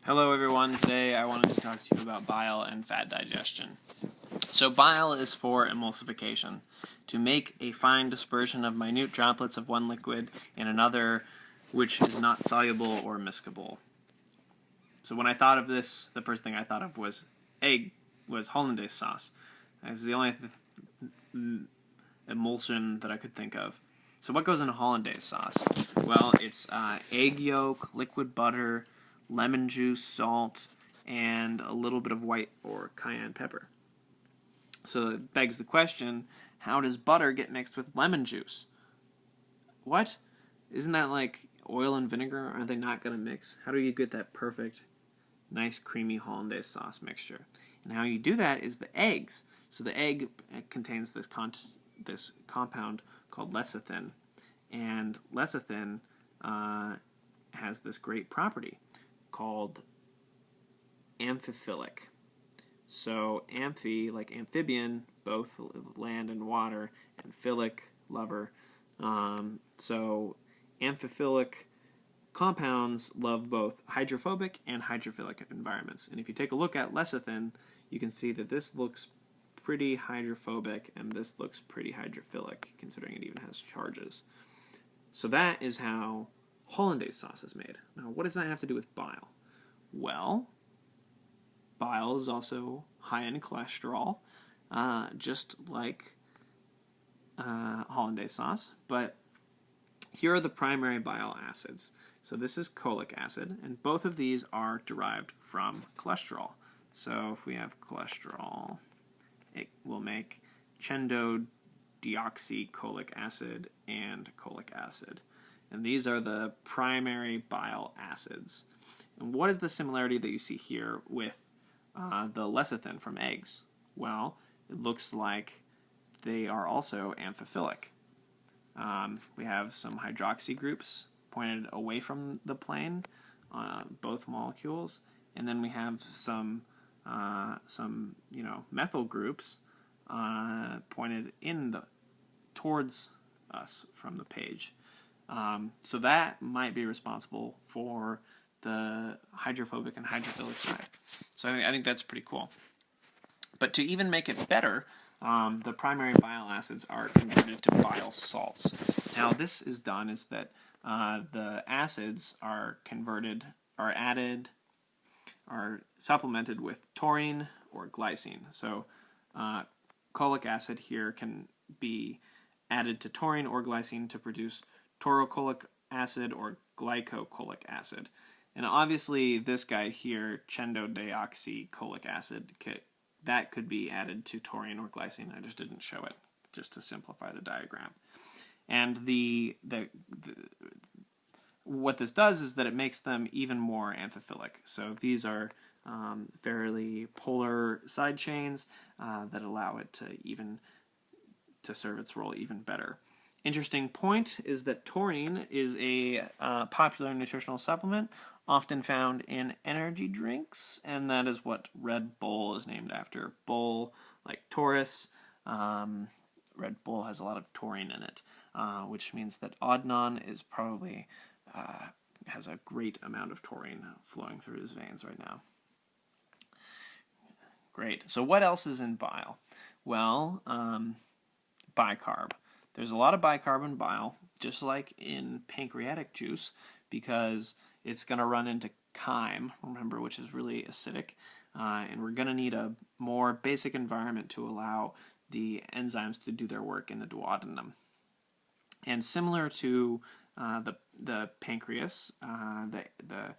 Hello everyone, today I wanted to talk to you about bile and fat digestion. So bile is for emulsification, to make a fine dispersion of minute droplets of one liquid in another which is not soluble or miscible. So when I thought of this, the first thing I thought of was Hollandaise sauce. It's the only emulsion that I could think of. So what goes in a Hollandaise sauce? Well, it's egg yolk, liquid butter, lemon juice, salt, and a little bit of white or cayenne pepper. So it begs the question, how does butter get mixed with lemon juice? What? Isn't that like oil and vinegar? Are they not going to mix? How do you get that perfect, nice, creamy Hollandaise sauce mixture? And how you do that is the eggs. So the egg contains this compound called lecithin, and lecithin has this great property called amphiphilic. So amphi, like amphibian, both land and water, and philic, lover. So amphiphilic compounds love both hydrophobic and hydrophilic environments. And if you take a look at lecithin, you can see that this looks pretty hydrophobic and this looks pretty hydrophilic, considering it even has charges. So that is how Hollandaise sauce is made. Now, what does that have to do with bile? Well, bile is also high in cholesterol, just like Hollandaise sauce, but here are the primary bile acids. So this is cholic acid, and both of these are derived from cholesterol. So if we have cholesterol, it will make chenodeoxycholic acid and cholic acid. And these are the primary bile acids. And what is the similarity that you see here with the lecithin from eggs? Well, it looks like they are also amphiphilic. We have some hydroxy groups pointed away from the plane, both molecules, and then we have some methyl groups pointed towards us from the page. So that might be responsible for the hydrophobic and hydrophilic side. So I think that's pretty cool. But to even make it better, the primary bile acids are converted to bile salts. Now this is done is that the acids are supplemented with taurine or glycine. So cholic acid here can be added to taurine or glycine to produce taurocholic acid or glycocholic acid. And obviously this guy here, chenodeoxycholic acid, that could be added to taurine or glycine. I just didn't show it, just to simplify the diagram. And what this does is that it makes them even more amphiphilic. So these are fairly polar side chains that allow it to serve its role even better. Interesting point is that taurine is a popular nutritional supplement, often found in energy drinks, and that is what Red Bull is named after. Bull, like Taurus, Red Bull has a lot of taurine in it, which means that Adnan is probably has a great amount of taurine flowing through his veins right now. Great. So what else is in bile? Well, bicarb. There's a lot of bicarb in bile, just like in pancreatic juice, because it's going to run into chyme, remember, which is really acidic, and we're going to need a more basic environment to allow the enzymes to do their work in the duodenum. And similar to the pancreas, the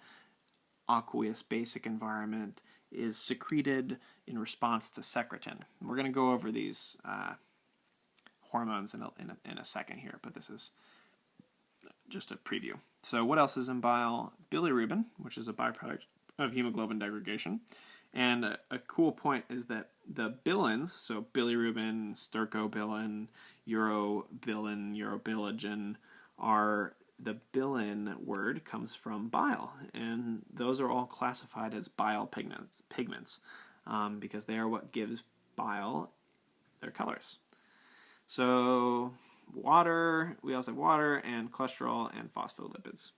aqueous basic environment is secreted in response to secretin. We're going to go over these hormones in a second here, but this is just a preview. So what else is in bile? Bilirubin, which is a byproduct of hemoglobin degradation. And a cool point is that the bilins, so bilirubin, stercobilin, urobilin, urobilinogen, the bilin word comes from bile, and those are all classified as bile pigments because they are what gives bile their colors. So water, we also have water and cholesterol and phospholipids.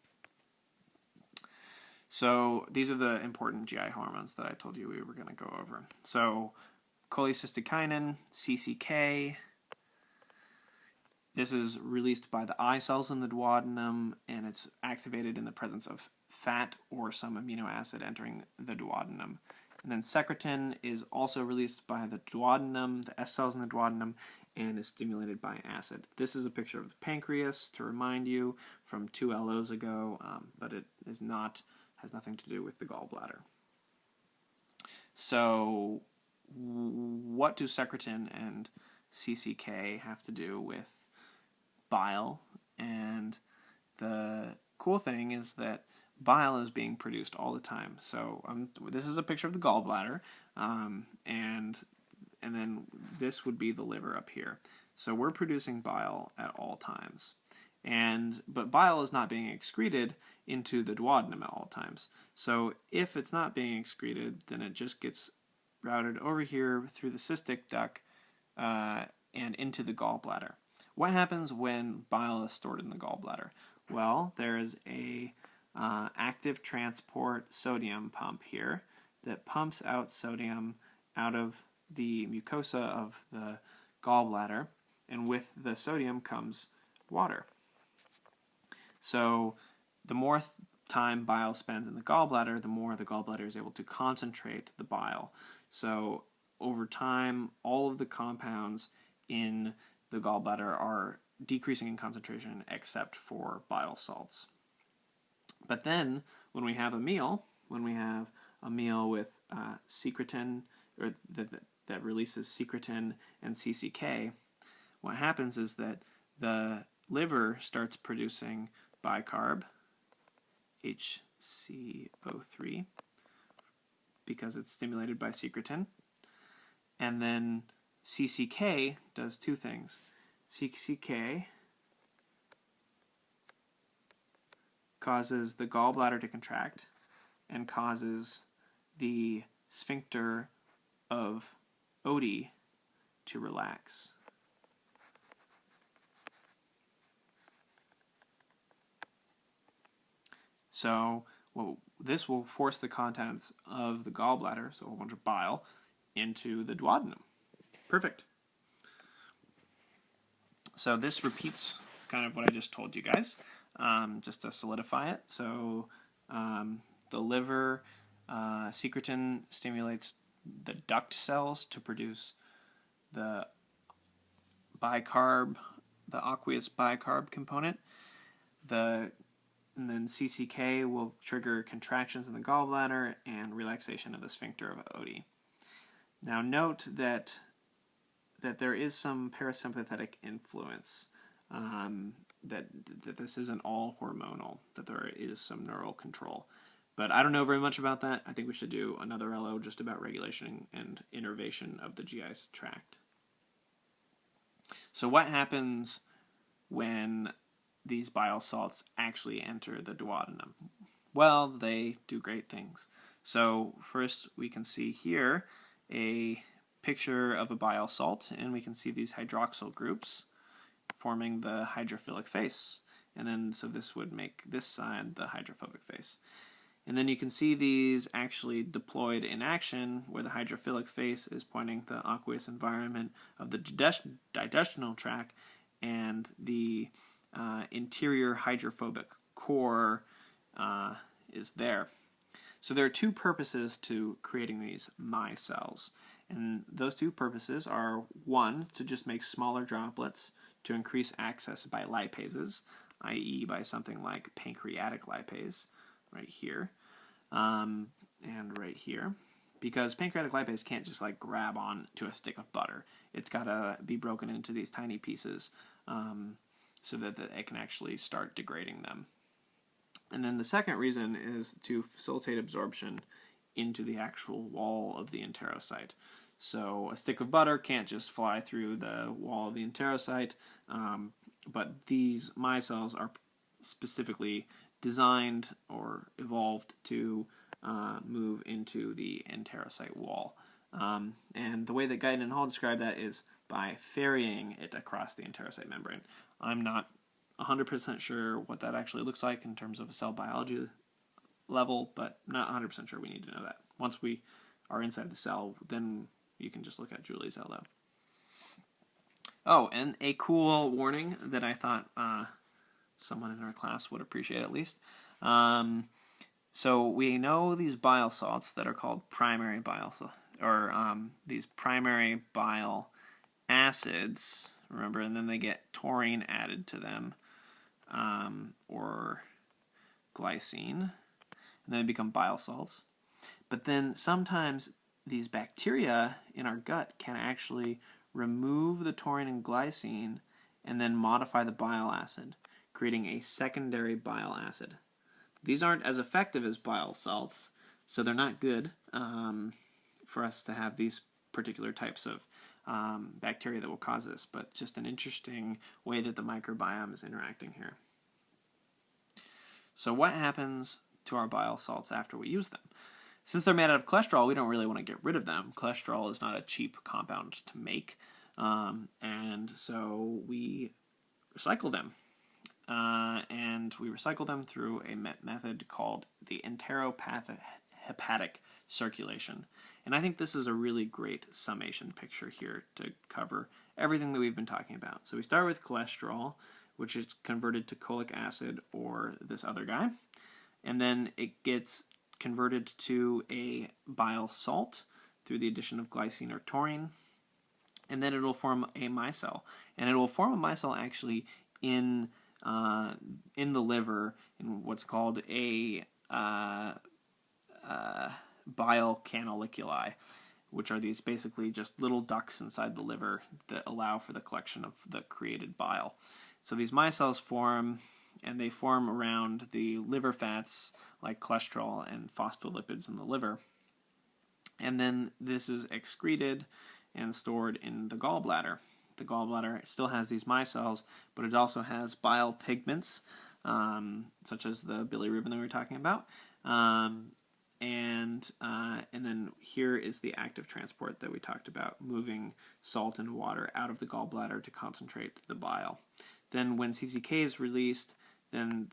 So these are the important GI hormones that I told you we were going to go over. So cholecystokinin, CCK. This is released by the eye cells in the duodenum, and it's activated in the presence of fat or some amino acid entering the duodenum. And then secretin is also released by the duodenum, the S cells in the duodenum, and is stimulated by acid. This is a picture of the pancreas to remind you from 2 LOs ago, but it is not, has nothing to do with the gallbladder. So what do secretin and CCK have to do with bile? And the cool thing is that bile is being produced all the time. So this is a picture of the gallbladder, and then this would be the liver up here. So we're producing bile at all times. But bile is not being excreted into the duodenum at all times. So if it's not being excreted, then it just gets routed over here through the cystic duct and into the gallbladder. What happens when bile is stored in the gallbladder? Well, there is a active transport sodium pump here that pumps out sodium out of the mucosa of the gallbladder, and with the sodium comes water. So the more time bile spends in the gallbladder, the more the gallbladder is able to concentrate the bile. So over time, all of the compounds in the gallbladder are decreasing in concentration except for bile salts. But then when we have a meal with secretin, or that releases secretin and CCK, what happens is that the liver starts producing bicarb, HCO3, because it's stimulated by secretin. And then CCK does two things. CCK causes the gallbladder to contract and causes the sphincter of Oddi to relax. So this will force the contents of the gallbladder, so a whole bunch of bile, into the duodenum. Perfect. So this repeats kind of what I just told you guys, just to solidify it. So the liver, secretin stimulates the duct cells to produce the bicarb, the aqueous bicarb component. And then CCK will trigger contractions in the gallbladder and relaxation of the sphincter of Oddi. Now note that there is some parasympathetic influence, that this isn't all hormonal, that there is some neural control. But I don't know very much about that. I think we should do another LO just about regulation and innervation of the GI tract. So what happens when these bile salts actually enter the duodenum? Well, they do great things. So first we can see here a picture of a bile salt, and we can see these hydroxyl groups forming the hydrophilic face. And then so this would make this side the hydrophobic face. And then you can see these actually deployed in action, where the hydrophilic face is pointing the aqueous environment of the digestional tract, and the interior hydrophobic core is there. So there are two purposes to creating these micelles. And those two purposes are, one, to just make smaller droplets to increase access by lipases, i.e. by something like pancreatic lipase, right here, and right here. Because pancreatic lipase can't just like grab on to a stick of butter. It's got to be broken into these tiny pieces so that it can actually start degrading them. And then the second reason is to facilitate absorption into the actual wall of the enterocyte. So a stick of butter can't just fly through the wall of the enterocyte, but these micelles are specifically designed or evolved to move into the enterocyte wall. And the way that Guyton and Hall describe that is by ferrying it across the enterocyte membrane. I'm not 100% sure what that actually looks like in terms of a cell biology level, but not 100% sure we need to know that. Once we are inside the cell, then you can just look at Julie's LO. Oh, and a cool warning that I thought someone in our class would appreciate at least. So we know these bile salts that are called primary bile salts, or these primary bile acids, remember, and then they get taurine added to them, or glycine, and then they become bile salts. But then sometimes these bacteria in our gut can actually remove the taurine and glycine and then modify the bile acid, creating a secondary bile acid. These aren't as effective as bile salts, so they're not good for us to have these particular types of bacteria that will cause this, but just an interesting way that the microbiome is interacting here. So what happens to our bile salts after we use them? Since they're made out of cholesterol, we don't really want to get rid of them. Cholesterol is not a cheap compound to make, and so we recycle them. And we recycle them through a method called the enterohepatic circulation. And I think this is a really great summation picture here to cover everything that we've been talking about. So we start with cholesterol, which is converted to cholic acid or this other guy. And then it gets converted to a bile salt through the addition of glycine or taurine. And then it'll form a micelle. And it will form a micelle actually in the liver in what's called a bile canaliculi, which are these basically just little ducts inside the liver that allow for the collection of the created bile. So these micelles form, and they form around the liver fats like cholesterol and phospholipids in the liver. And then this is excreted and stored in the gallbladder. The gallbladder still has these micelles, but it also has bile pigments, such as the bilirubin that we were talking about. And then here is the active transport that we talked about, moving salt and water out of the gallbladder to concentrate the bile. Then when CCK is released, then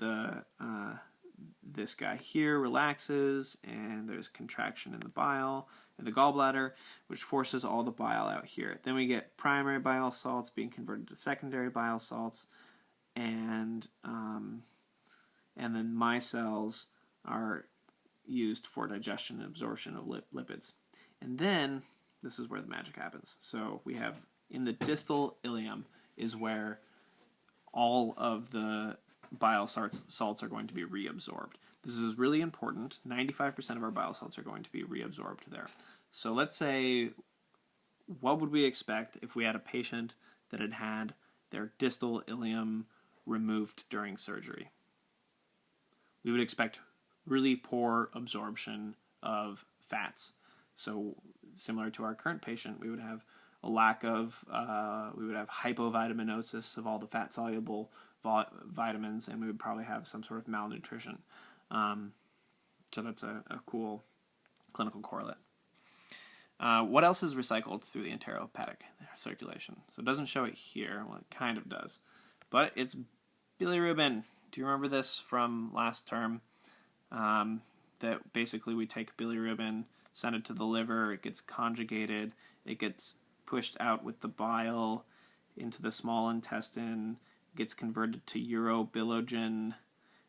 this guy here relaxes, and there's contraction in the bile, in the gallbladder, which forces all the bile out here. Then we get primary bile salts being converted to secondary bile salts, and then micelles are used for digestion and absorption of lipids. And then, this is where the magic happens. So we have, in the distal ileum is where all of the bile salts are going to be reabsorbed. This is really important. 95% of our bile salts are going to be reabsorbed there. So let's say, what would we expect if we had a patient that had had their distal ileum removed during surgery? We would expect really poor absorption of fats. So similar to our current patient, we would have a lack of, we would have hypovitaminosis of all the fat-soluble vitamins, and we would probably have some sort of malnutrition. So that's a cool clinical correlate. What else is recycled through the enterohepatic circulation? So it doesn't show it here. Well, it kind of does. But it's bilirubin. Do you remember this from last term? That basically we take bilirubin, send it to the liver, it gets conjugated, it gets pushed out with the bile into the small intestine, gets converted to urobilinogen,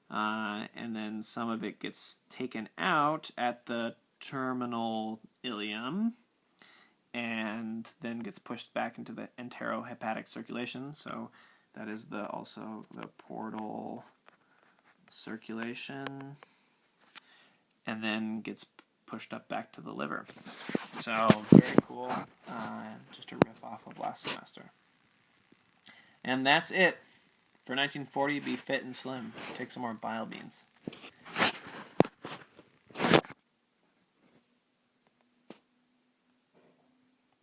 and then some of it gets taken out at the terminal ileum, and then gets pushed back into the enterohepatic circulation. So that is also the portal circulation, and then gets pushed up back to the liver. So very cool. Just a riff off of last semester. And that's it for 1940. Be fit and slim. Take some more bile beans.